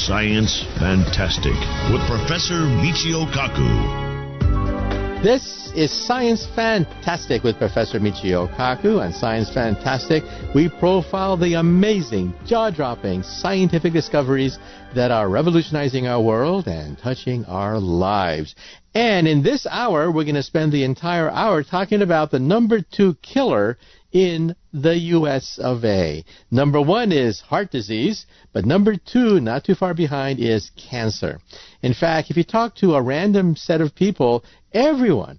Science Fantastic with Professor Michio Kaku. This is Science Fantastic with Professor Michio Kaku. On Science Fantastic, we profile the amazing, jaw-dropping scientific discoveries that are revolutionizing our world and touching our lives. And in this hour, we're going to spend the entire hour talking about the number 2 killer in the U.S. of A. Number 1 is heart disease, but number 2, not too far behind, is cancer. In fact, if you talk to a random set of people, everyone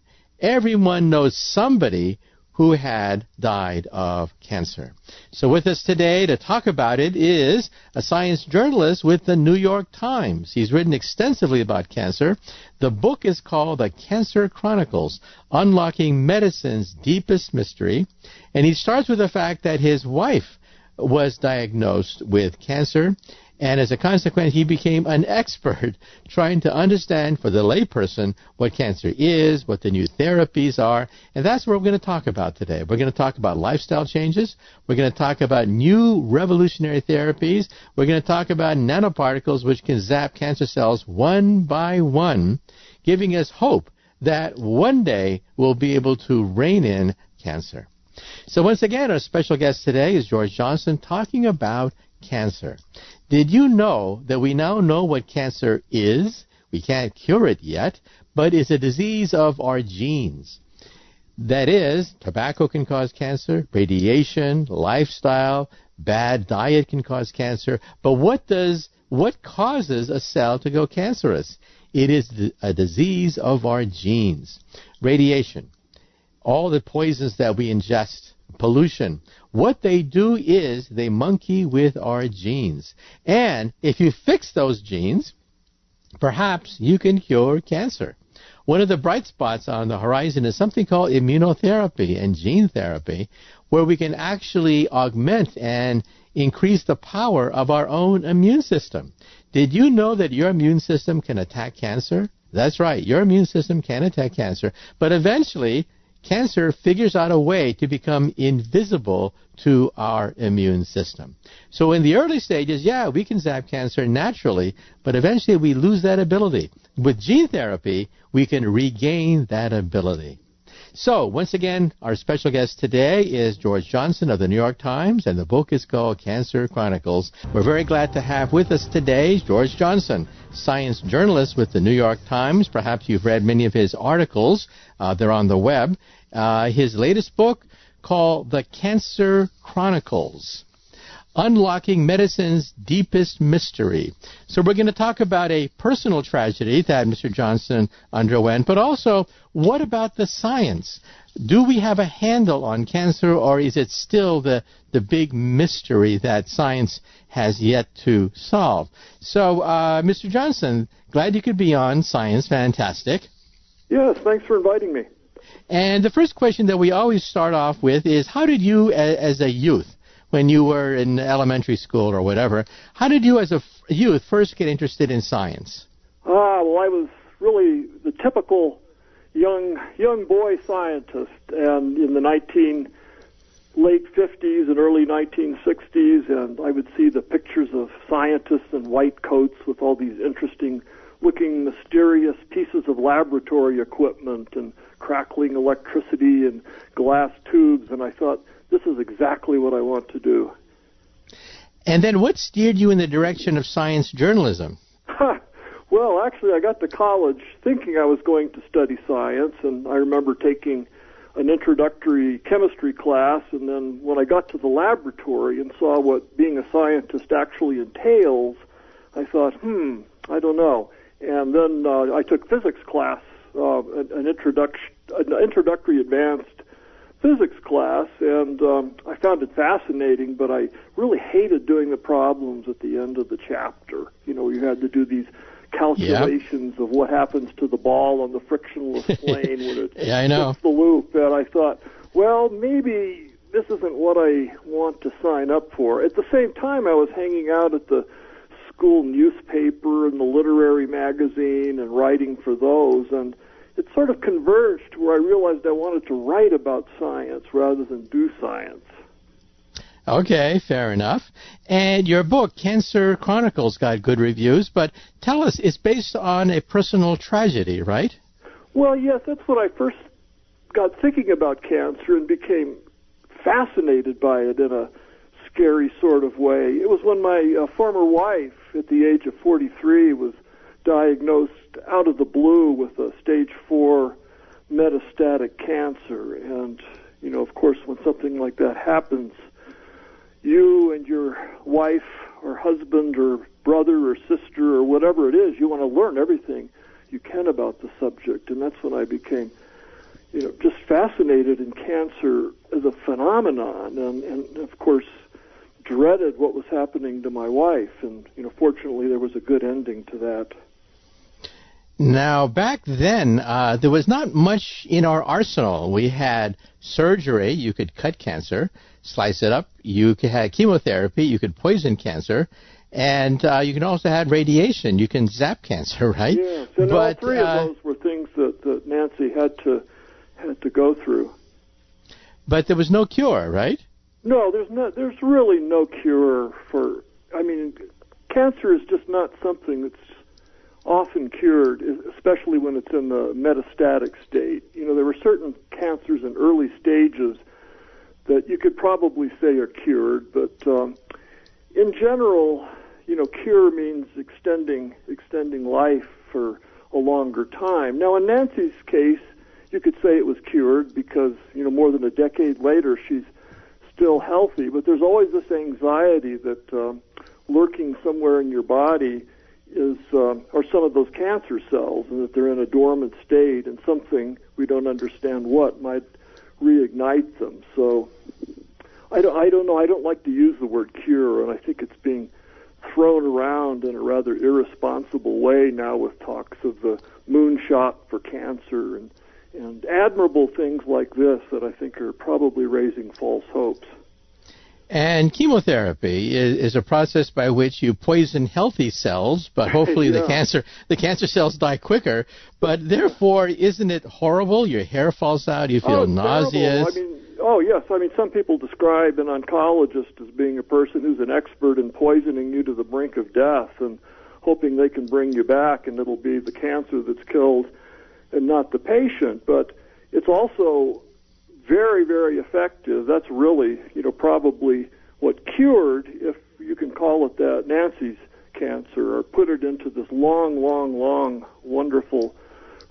knows somebody who had died of cancer. So with us today to talk about it is a science journalist with the New York Times. He's written extensively about cancer. The book is called The Cancer Chronicles, Unlocking Medicine's Deepest Mystery. And he starts with the fact that his wife was diagnosed with cancer, and as a consequence, he became an expert trying to understand for the layperson what cancer is, what the new therapies are, and that's what we're going to talk about today. We're going to talk about lifestyle changes. We're going to talk about new revolutionary therapies. We're going to talk about nanoparticles which can zap cancer cells one by one, giving us hope that one day we'll be able to rein in cancer. So once again, our special guest today is George Johnson talking about cancer. Did you know that we now know what cancer is? We can't cure it yet, but it's a disease of our genes. That is, tobacco can cause cancer, radiation, lifestyle, bad diet can cause cancer. But what causes a cell to go cancerous? It is a disease of our genes. Radiation, all the poisons that we ingest, pollution, what they do is they monkey with our genes. And if you fix those genes, perhaps you can cure cancer. One of the bright spots on the horizon is something called immunotherapy and gene therapy, where we can actually augment and increase the power of our own immune system. Did you know that your immune system can attack cancer? That's right, your immune system can attack cancer, but eventually cancer figures out a way to become invisible to our immune system. So in the early stages, we can zap cancer naturally, but eventually we lose that ability. With gene therapy, we can regain that ability. So once again, our special guest today is George Johnson of the New York Times, and the book is called Cancer Chronicles. We're very glad to have with us today George Johnson, science journalist with the New York Times. Perhaps you've read many of his articles. They're on the web. His latest book called The Cancer Chronicles, Unlocking Medicine's Deepest Mystery. So we're going to talk about a personal tragedy that Mr. Johnson underwent, but also what about the science? Do we have a handle on cancer, or is it still the big mystery that science has yet to solve? So, Mr. Johnson, glad you could be on Science Fantastic. Yes, thanks for inviting me. And the first question that we always start off with is, how did you, as a youth, when you were in elementary school or whatever, how did you as a youth first get interested in science? Well, I was really the typical young boy scientist, and in the late 50s and early 1960s, and I would see the pictures of scientists in white coats with all these interesting looking mysterious pieces of laboratory equipment and crackling electricity and glass tubes, and I thought, this is exactly what I want to do. And then what steered you in the direction of science journalism? Well, actually, I got to college thinking I was going to study science, and I remember taking an introductory chemistry class, and then when I got to the laboratory and saw what being a scientist actually entails, I thought, I don't know. And then I took physics class, an introductory advanced physics class, and I found it fascinating, but I really hated doing the problems at the end of the chapter. You know, you had to do these calculations of what happens to the ball on the frictionless plane when it hits the loop, and I thought, well, maybe this isn't what I want to sign up for. At the same time, I was hanging out at the school newspaper and the literary magazine and writing for those, and it sort of converged where I realized I wanted to write about science rather than do science. Okay, fair enough. And your book, Cancer Chronicles, got good reviews, but tell us, it's based on a personal tragedy, right? Well, yes, that's when I first got thinking about cancer and became fascinated by it in a scary sort of way. It was when my former wife, at the age of 43, was diagnosed out of the blue with a stage 4 metastatic cancer. And, you know, of course, when something like that happens, you and your wife or husband or brother or sister or whatever it is, you want to learn everything you can about the subject. And that's when I became, you know, just fascinated in cancer as a phenomenon, and of course dreaded what was happening to my wife. And, you know, fortunately there was a good ending to that. Now, back then, there was not much in our arsenal. We had surgery. You could cut cancer, slice it up. You could have chemotherapy. You could poison cancer. And you can also have radiation. You can zap cancer, right? Yes, and all three of those were things that Nancy had to go through. But there was no cure, right? No, there's really no cure for, I mean, cancer is just not something that's often cured, especially when it's in the metastatic state. You know, there were certain cancers in early stages that you could probably say are cured, but in general, you know, cure means extending life for a longer time. Now, in Nancy's case, you could say it was cured because, you know, more than a decade later, she's still healthy, but there's always this anxiety that lurking somewhere in your body is, or some of those cancer cells, and that they're in a dormant state, and something, we don't understand what, might reignite them. So I don't know. I don't like to use the word cure, and I think it's being thrown around in a rather irresponsible way now with talks of the moonshot for cancer and admirable things like this that I think are probably raising false hopes. And chemotherapy is a process by which you poison healthy cells, but hopefully Yeah. the cancer cells die quicker. But therefore, isn't it horrible? Your hair falls out, you feel nauseous. I mean, oh yes, I mean, some people describe an oncologist as being a person who's an expert in poisoning you to the brink of death and hoping they can bring you back, and it'll be the cancer that's killed and not the patient. But it's also very, very effective. That's really, you know, probably what cured, if you can call it that, Nancy's cancer, or put it into this long, wonderful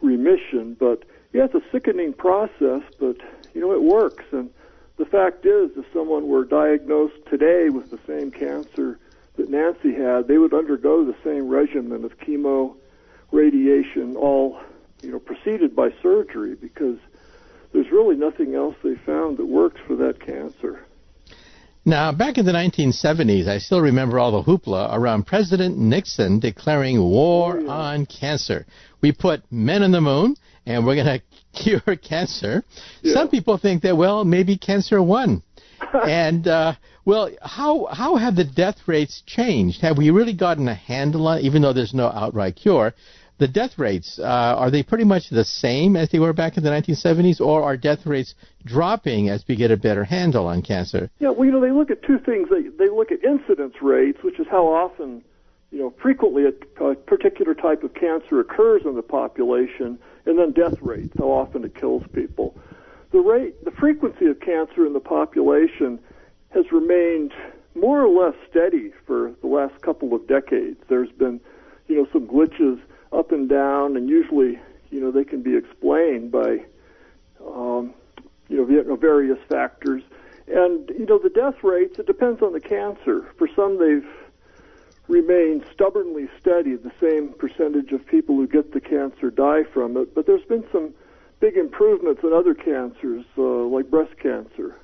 remission. But yeah, it's a sickening process, but, you know, it works. And the fact is, if someone were diagnosed today with the same cancer that Nancy had, they would undergo the same regimen of chemo, radiation, all, you know, preceded by surgery, because there's really nothing else they found that works for that cancer. Now, back in the 1970s, I still remember all the hoopla around President Nixon declaring war on cancer. We put men on the moon, and we're going to cure cancer. Yeah. Some people think that, well, maybe cancer won. And, well, how have the death rates changed? Have we really gotten a handle on it, even though there's no outright cure? The death rates, are they pretty much the same as they were back in the 1970s, or are death rates dropping as we get a better handle on cancer? Yeah, well, you know, they look at two things. They look at incidence rates, which is how often, you know, frequently a particular type of cancer occurs in the population, and then death rates, how often it kills people. The frequency of cancer in the population has remained more or less steady for the last couple of decades. There's been, you know, some glitches up and down, and usually, you know, they can be explained by, you know, various factors. And, you know, the death rates, it depends on the cancer. For some, they've remained stubbornly steady. The same percentage of people who get the cancer die from it. But there's been some big improvements in other cancers, like breast cancer.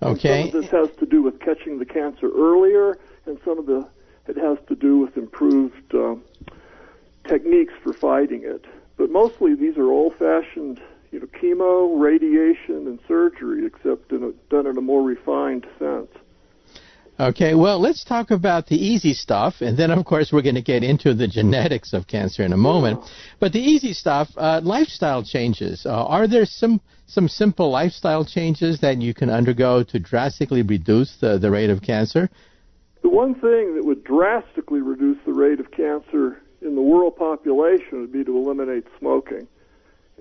Okay. And some of this has to do with catching the cancer earlier, and some of it has to do with improved techniques for fighting it. But mostly these are old-fashioned, you know, chemo, radiation, and surgery, except done in a more refined sense. Okay, well, let's talk about the easy stuff, and then, of course, we're going to get into the genetics of cancer in a moment. Yeah. But the easy stuff, lifestyle changes. Are there some simple lifestyle changes that you can undergo to drastically reduce the rate of cancer? The one thing that would drastically reduce the rate of cancer in the world population would be to eliminate smoking.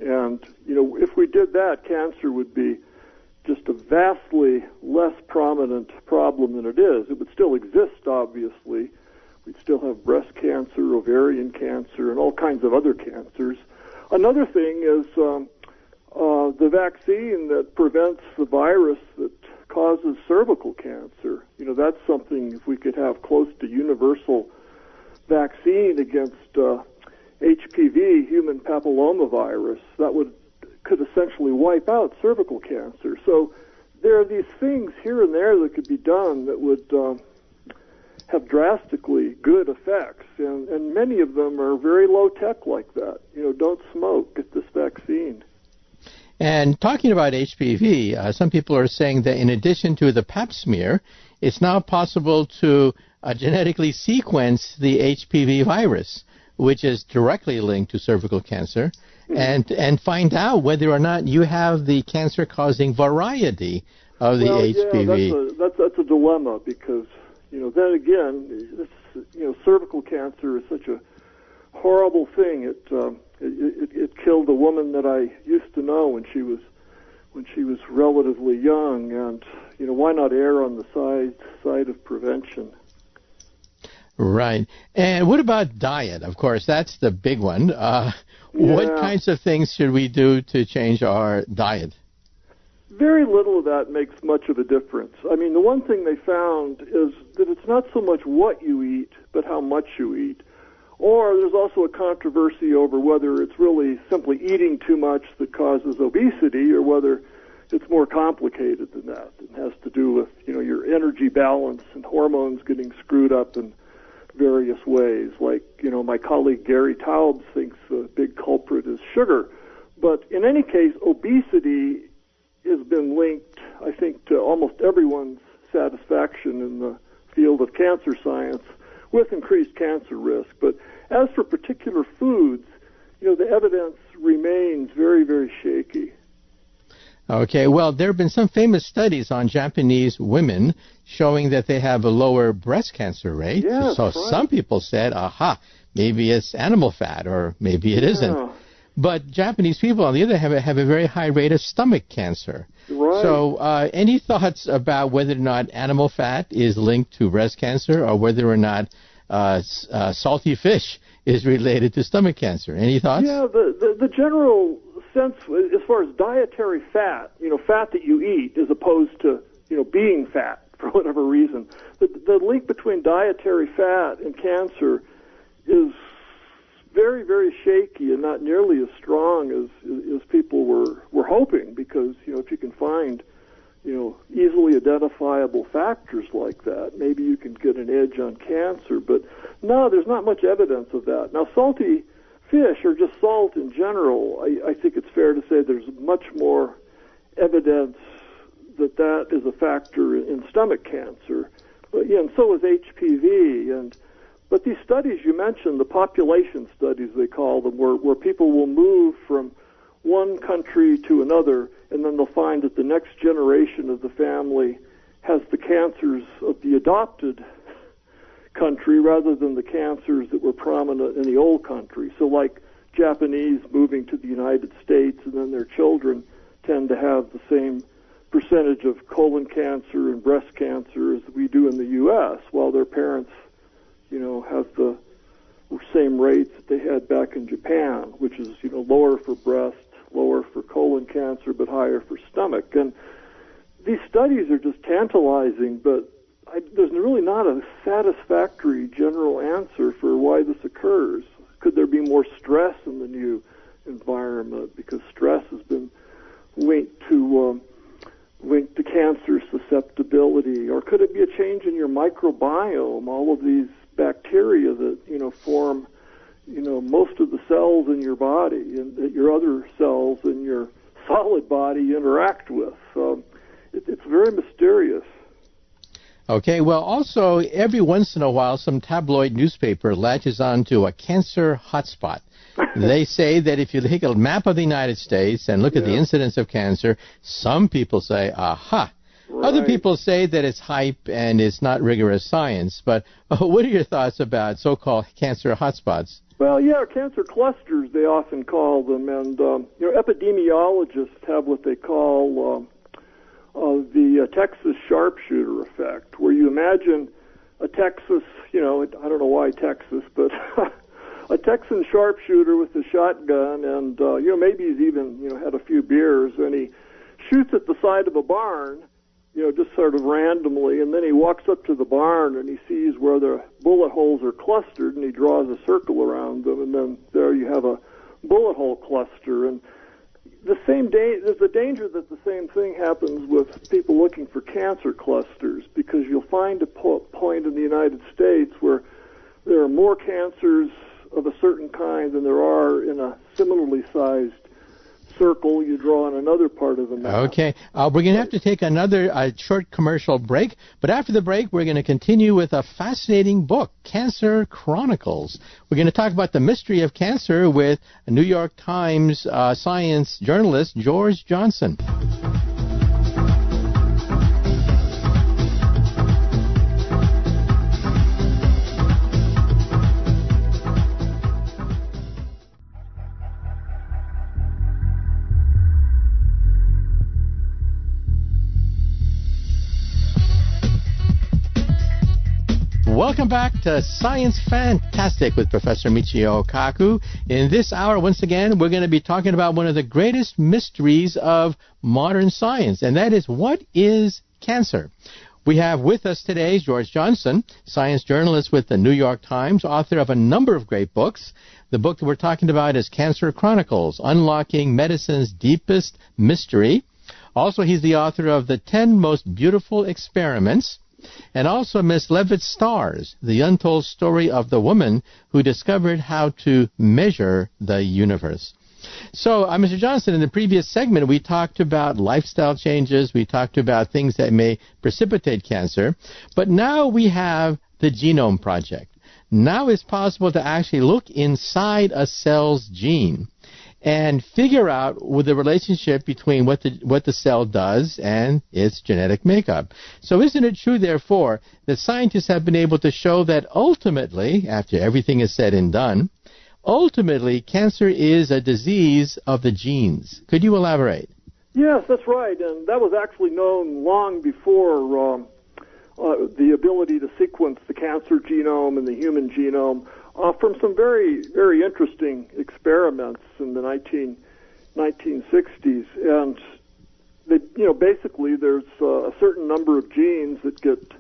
And, if we did that, cancer would be just a vastly less prominent problem than it is. It would still exist, obviously. We'd still have breast cancer, ovarian cancer, and all kinds of other cancers. Another thing is the vaccine that prevents the virus that causes cervical cancer. That's something, if we could have close to universal vaccine against HPV, human papillomavirus, that could essentially wipe out cervical cancer. So there are these things here and there that could be done that would have drastically good effects, and many of them are very low-tech like that. Don't smoke, get this vaccine. And talking about HPV, some people are saying that in addition to the pap smear, it's now possible to genetically sequence the HPV virus, which is directly linked to cervical cancer, and find out whether or not you have the cancer-causing variety of the HPV. Yeah, that's a dilemma because, then again, cervical cancer is such a horrible thing. It killed a woman that I used to know when she was relatively young, and why not err on the side of prevention? Right. And what about diet? Of course, that's the big one. What kinds of things should we do to change our diet? Very little of that makes much of a difference. I mean, the one thing they found is that it's not so much what you eat, but how much you eat. Or there's also a controversy over whether it's really simply eating too much that causes obesity or whether it's more complicated than that. It has to do with, your energy balance and hormones getting screwed up in various ways. Like, my colleague Gary Taubes thinks the big culprit is sugar. But in any case, obesity has been linked, I think, to almost everyone's satisfaction in the field of cancer science with increased cancer risk. But as for particular foods, the evidence remains very, very shaky. Okay, well, there have been some famous studies on Japanese women showing that they have a lower breast cancer rate. Yes, so right. Some people said, aha, maybe it's animal fat or maybe it isn't. But Japanese people, on the other hand, have a very high rate of stomach cancer. Right. So any thoughts about whether or not animal fat is linked to breast cancer or whether or not salty fish is related to stomach cancer? Any thoughts? Yeah, the general sense as far as dietary fat, fat that you eat as opposed to, being fat for whatever reason, the link between dietary fat and cancer is very, very shaky and not nearly as strong as people were hoping, because, if you can find, easily identifiable factors like that, maybe you can get an edge on cancer. But no, there's not much evidence of that. Now, salty fish or just salt in general, I think it's fair to say there's much more evidence that is a factor in stomach cancer. But, and so is HPV. But these studies you mentioned, the population studies they call them, where people will move from one country to another, and then they'll find that the next generation of the family has the cancers of the adopted country rather than the cancers that were prominent in the old country. So like Japanese moving to the United States, and then their children tend to have the same percentage of colon cancer and breast cancer as we do in the U.S., while their parents, have the same rates that they had back in Japan, which is, lower for breast, lower for colon cancer, but higher for stomach. And these studies are just tantalizing, but there's really not a satisfactory general answer for why this occurs. Could there be more stress in the new environment? Because stress has been linked to cancer susceptibility. Or could it be a change in your microbiome? All of these bacteria that, form, most of the cells in your body and that your other cells in your solid body interact with. It's very mysterious. Okay, well, also, every once in a while, some tabloid newspaper latches on to a cancer hotspot. They say that if you take a map of the United States and look at the incidence of cancer, some people say, aha. Right. Other people say that it's hype and it's not rigorous science. But what are your thoughts about so-called cancer hotspots? Well, yeah, cancer clusters, they often call them. And, epidemiologists have what they call the Texas sharpshooter effect, where you imagine a Texas, I don't know why Texas, but a Texan sharpshooter with a shotgun, and, maybe he's even, had a few beers, and he shoots at the side of a barn, just sort of randomly, and then he walks up to the barn and he sees where the bullet holes are clustered, and he draws a circle around them, and then there you have a bullet hole cluster. And there's a danger that the same thing happens with people looking for cancer clusters, because you'll find a point in the United States where there are more cancers of a certain kind than there are in a similarly sized circle you draw on another part of the map. Okay. We're going to have to take another short commercial break, but after the break, we're going to continue with a fascinating book, Cancer Chronicles. We're going to talk about the mystery of cancer with a New York Times science journalist, George Johnson. Welcome back to Science Fantastic with Professor Michio Kaku. In this hour, once again, we're going to be talking about one of the greatest mysteries of modern science, and that is, what is cancer? We have with us today George Johnson, science journalist with the New York Times, author of a number of great books. The book that we're talking about is Cancer Chronicles, Unlocking Medicine's Deepest Mystery. Also, he's the author of The 10 Most Beautiful Experiments, and also Miss Leavitt's Stars, the untold story of the woman who discovered how to measure the universe. So, Mr. Johnson, in the previous segment, we talked about lifestyle changes, we talked about things that may precipitate cancer, but now we have the Genome Project. Now it's possible to actually look inside a cell's gene and figure out with the relationship between what the cell does and its genetic makeup. So isn't it true, therefore, that scientists have been able to show that ultimately, after everything is said and done, ultimately cancer is a disease of the genes? Could you elaborate? Yes, that's right, and that was actually known long before the ability to sequence the cancer genome and the human genome from some very, very interesting experiments in the 1960s. And basically there's a certain number of genes that get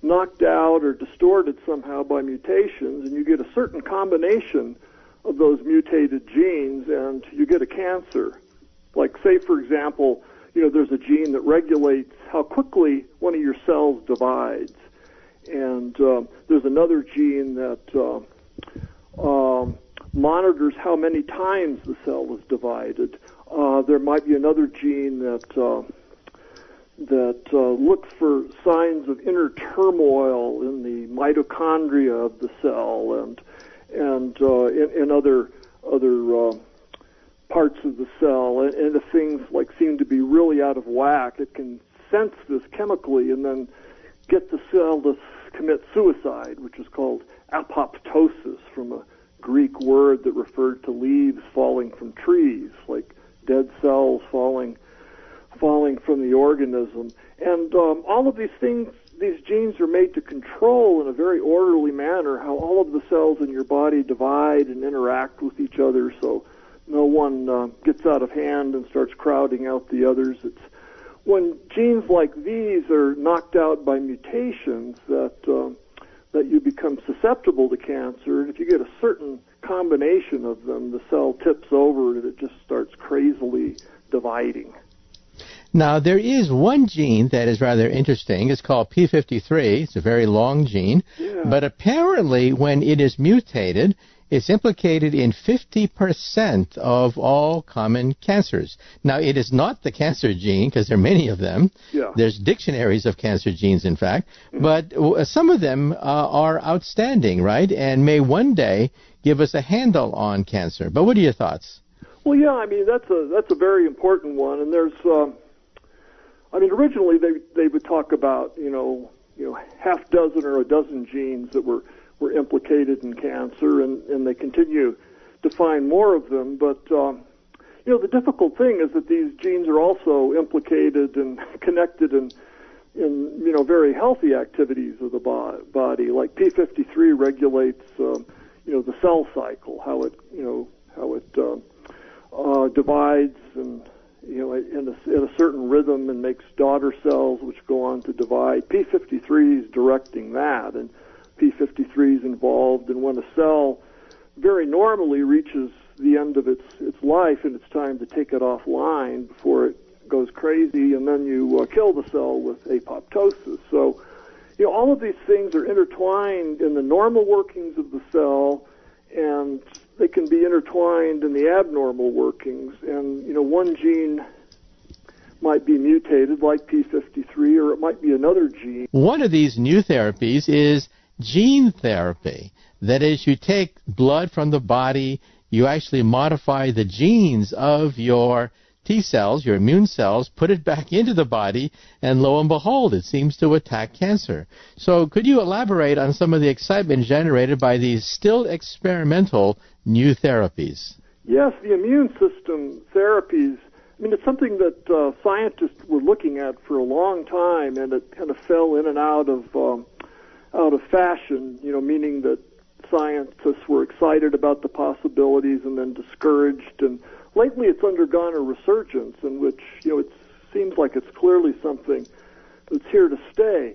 knocked out or distorted somehow by mutations, and you get a certain combination of those mutated genes, and you get a cancer. Like, say, for example, there's a gene that regulates how quickly one of your cells divides. And there's another gene that monitors how many times the cell is divided. There might be another gene that looks for signs of inner turmoil in the mitochondria of the cell, and in other parts of the cell. And if things seem to be really out of whack, it can sense this chemically and then get the cell to commit suicide, which is called apoptosis, from a Greek word that referred to leaves falling from trees, like dead cells falling from the organism. And all of these things, these genes are made to control in a very orderly manner how all of the cells in your body divide and interact with each other, so no one gets out of hand and starts crowding out the others. It's when genes like these are knocked out by mutations that you become susceptible to cancer. And if you get a certain combination of them, the cell tips over and it just starts crazily dividing. Now, there is one gene that is rather interesting. It's called P53. It's a very long gene. Yeah. But apparently, when it is mutated, it's implicated in 50% of all common cancers. Now, it is not the cancer gene, because there are many of them. Yeah. There's dictionaries of cancer genes, in fact. But some of them are outstanding, right, and may one day give us a handle on cancer. But what are your thoughts? Well, yeah, I mean, that's a very important one. And there's, originally they would talk about, half dozen or a dozen genes that were implicated in cancer, and they continue to find more of them. But, the difficult thing is that these genes are also implicated and connected in very healthy activities of the body. Like P53 regulates, the cell cycle, how it divides and, in a certain rhythm and makes daughter cells which go on to divide. P53 is directing that, and P53 is involved in when a cell very normally reaches the end of its life and it's time to take it offline before it goes crazy, and then you kill the cell with apoptosis. So, all of these things are intertwined in the normal workings of the cell, and they can be intertwined in the abnormal workings. And, one gene might be mutated like P53, or it might be another gene. One of these new therapies is gene therapy. That is, you take blood from the body, you actually modify the genes of your T cells, your immune cells, put it back into the body, and lo and behold, it seems to attack cancer. So could you elaborate on some of the excitement generated by these still experimental new therapies? Yes, the immune system therapies, it's something that scientists were looking at for a long time, and it kind of fell in and out of fashion, meaning that scientists were excited about the possibilities and then discouraged, and lately it's undergone a resurgence in which, it seems like it's clearly something that's here to stay.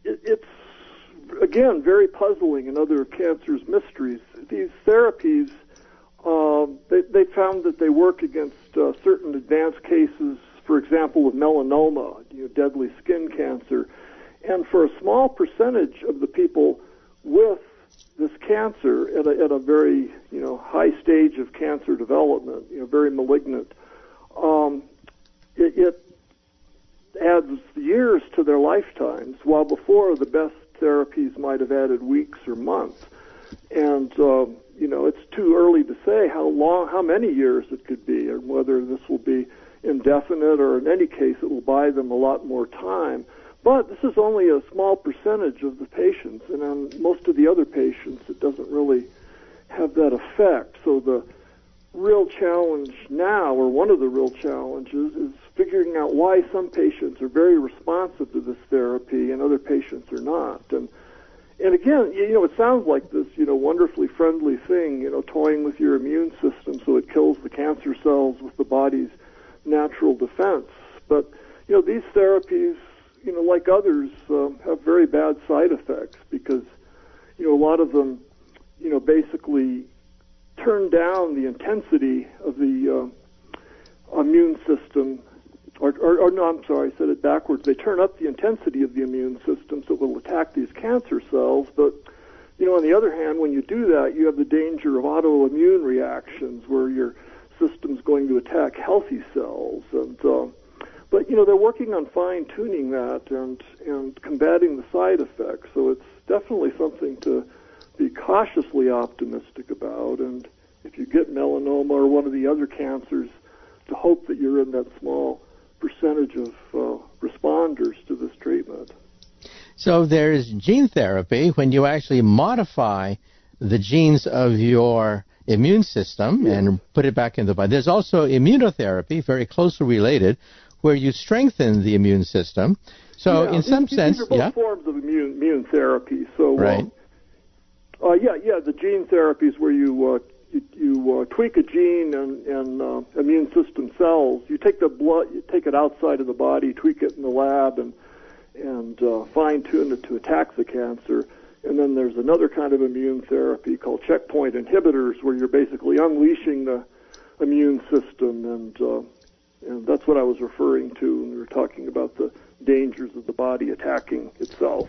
It's, again, very puzzling in other cancers' mysteries. These therapies, they found that they work against certain advanced cases, for example, of melanoma, deadly skin cancer. And for a small percentage of the people with this cancer at a very, high stage of cancer development, very malignant, it adds years to their lifetimes, while before the best therapies might have added weeks or months. And, it's too early to say how many years it could be, or whether this will be indefinite, or in any case it will buy them a lot more time. But this is only a small percentage of the patients, and on most of the other patients, it doesn't really have that effect. So the real challenge now, or one of the real challenges, is figuring out why some patients are very responsive to this therapy and other patients are not. And again, it sounds like this, wonderfully friendly thing, toying with your immune system so it kills the cancer cells with the body's natural defense. But, these therapies, like others, have very bad side effects because, a lot of them, basically turn down the intensity of the immune system. Or no, I'm sorry, I said it backwards. They turn up the intensity of the immune system so it will attack these cancer cells. But, on the other hand, when you do that, you have the danger of autoimmune reactions where your system's going to attack healthy cells. And but, they're working on fine-tuning that and combating the side effects. So it's definitely something to be cautiously optimistic about. And if you get melanoma or one of the other cancers, to hope that you're in that small percentage of responders to this treatment. So there's gene therapy when you actually modify the genes of your immune system and put it back in the body. There's also immunotherapy, very closely related, where you strengthen the immune system. So in some sense, these are both forms of immune therapy. So right. The gene therapy is where you tweak a gene and immune system cells. You take the blood, you take it outside of the body, tweak it in the lab, and fine tune it to attack the cancer. And then there's another kind of immune therapy called checkpoint inhibitors, where you're basically unleashing the immune system, and that's what I was referring to when we were talking about the dangers of the body attacking itself.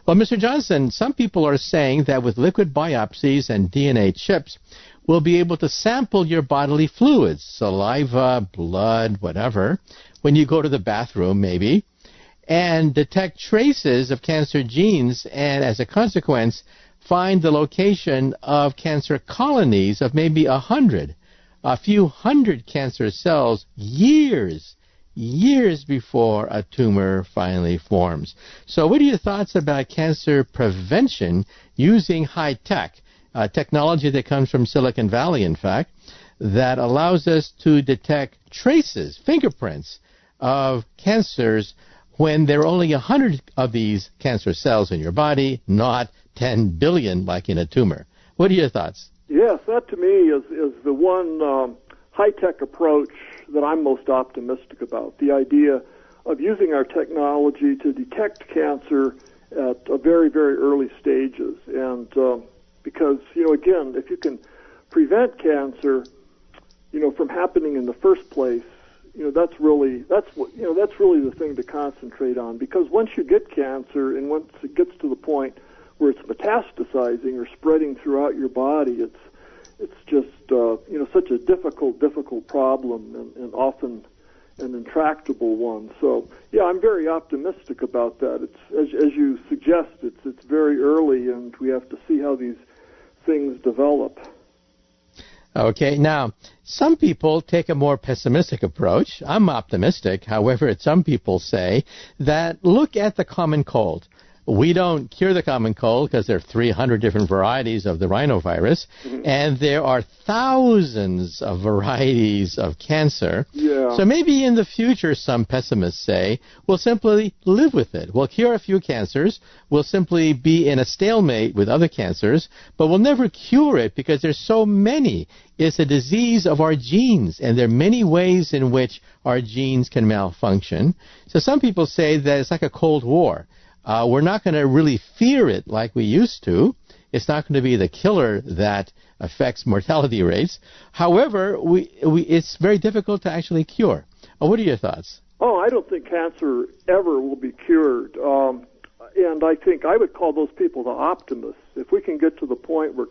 Well, Mr. Johnson, some people are saying that with liquid biopsies and DNA chips, we'll be able to sample your bodily fluids, saliva, blood, whatever, when you go to the bathroom, maybe, and detect traces of cancer genes, and as a consequence, find the location of cancer colonies of maybe a few hundred cancer cells years before a tumor finally forms. So what are your thoughts about cancer prevention using high-tech, technology that comes from Silicon Valley, in fact, that allows us to detect traces, fingerprints of cancers when there are only 100 of these cancer cells in your body, not 10 billion like in a tumor? What are your thoughts? Yes, that to me is the one high-tech approach that I'm most optimistic about, the idea of using our technology to detect cancer at a very, very early stages. And because, again, if you can prevent cancer, from happening in the first place, that's really the thing to concentrate on. Because once you get cancer and once it gets to the point where it's metastasizing or spreading throughout your body, it's just such a difficult problem and often an intractable one. So yeah, I'm very optimistic about that. It's as you suggest, it's very early, and we have to see how these things develop. Okay, now, some people take a more pessimistic approach. I'm optimistic. However, some people say that look at the common cold. We don't cure the common cold because there are 300 different varieties of the rhinovirus, and there are thousands of varieties of cancer. Yeah. So maybe in the future, some pessimists say, we'll simply live with it. We'll cure a few cancers. We'll simply be in a stalemate with other cancers, but we'll never cure it because there's so many. It's a disease of our genes, and there are many ways in which our genes can malfunction. So some people say that it's like a Cold War. We're not going to really fear it like we used to. It's not going to be the killer that affects mortality rates. However, it's very difficult to actually cure. What are your thoughts? Oh, I don't think cancer ever will be cured. And I think I would call those people the optimists. If we can get to the point where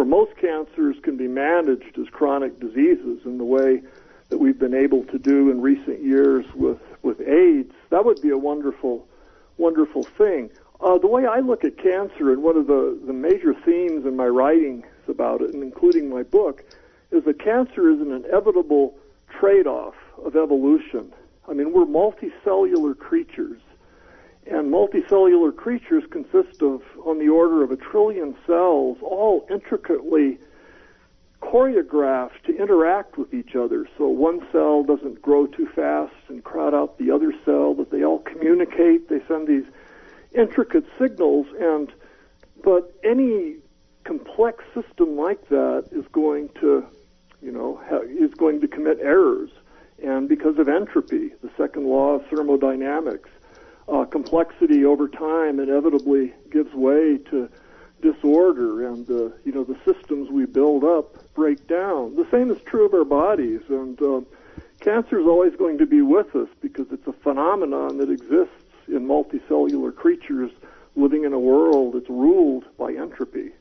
most cancers can be managed as chronic diseases in the way that we've been able to do in recent years with AIDS, that would be a wonderful thing. The way I look at cancer, and one of the major themes in my writings about it, and including my book, is that cancer is an inevitable trade-off of evolution. I mean, we're multicellular creatures, and multicellular creatures consist of on the order of 1 trillion cells, all intricately choreographed to interact with each other, so one cell doesn't grow too fast and crowd out the other cell, that they all communicate. They send these intricate signals, but any complex system like that is going to commit errors, and because of entropy, the second law of thermodynamics, complexity over time inevitably gives way to disorder, and the systems we build up break down. The same is true of our bodies, and cancer is always going to be with us because it's a phenomenon that exists in multicellular creatures living in a world that's ruled by entropy.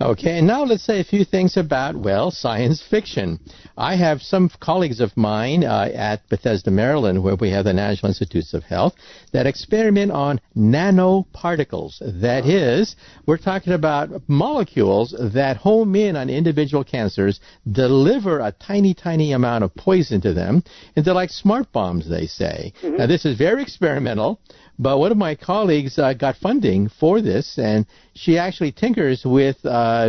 Okay, and now let's say a few things about, science fiction. I have some colleagues of mine at Bethesda, Maryland, where we have the National Institutes of Health, that experiment on nanoparticles. That is, we're talking about molecules that home in on individual cancers, deliver a tiny, tiny amount of poison to them, and they're like smart bombs, they say. Now, this is very experimental, but one of my colleagues got funding for this, and she actually tinkers with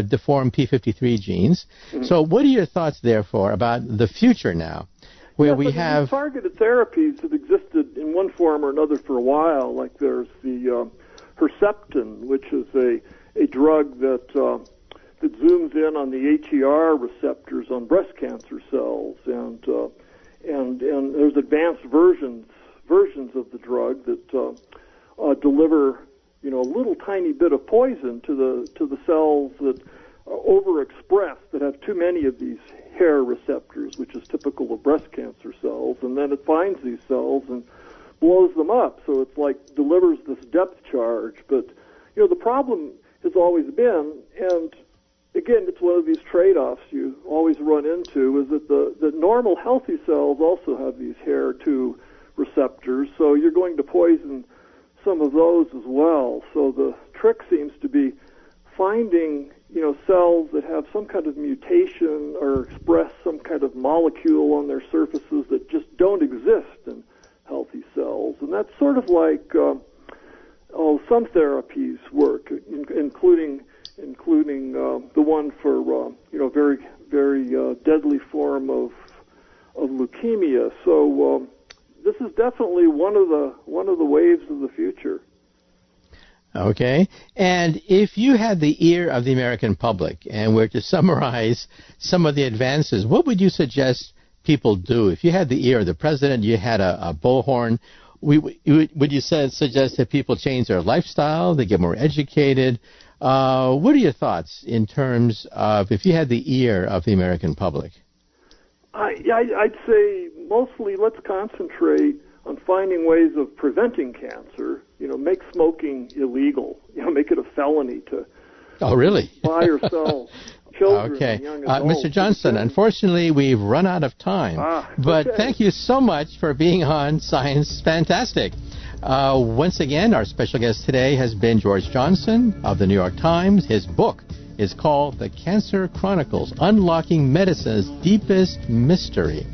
deformed P53 genes. So what are your thoughts, therefore, about the future now, where we have... targeted therapies have existed in one form or another for a while, like there's the Herceptin, which is a drug that zooms in on the HER receptors on breast cancer cells, and there's advanced versions of the drug that deliver a little tiny bit of poison to the cells that are overexpressed, that have too many of these HER receptors, which is typical of breast cancer cells, and then it finds these cells and blows them up. So it's like delivers this depth charge. But, the problem has always been, and again, it's one of these trade-offs you always run into, is that the normal healthy cells also have these HER2 receptors, so you're going to poison some of those as well. So the trick seems to be finding, cells that have some kind of mutation or express some kind of molecule on their surfaces that just don't exist in healthy cells. And that's sort of like some therapies work, including the one for very very deadly form of leukemia. So this is definitely one of the waves of the future. Okay, and if you had the ear of the American public and were to summarize some of the advances, what would you suggest people do? If you had the ear of the president, you had a bullhorn, would you suggest that people change their lifestyle, they get more educated? What are your thoughts in terms of if you had the ear of the American public? I'd say mostly let's concentrate on finding ways of preventing cancer. Make smoking illegal. Make it a felony to buy or sell children and young adults. Mr. Johnson, unfortunately, we've run out of time. But thank you so much for being on Science Fantastic. Once again, our special guest today has been George Johnson of the New York Times. His book is called The Cancer Chronicles, Unlocking Medicine's Deepest Mystery.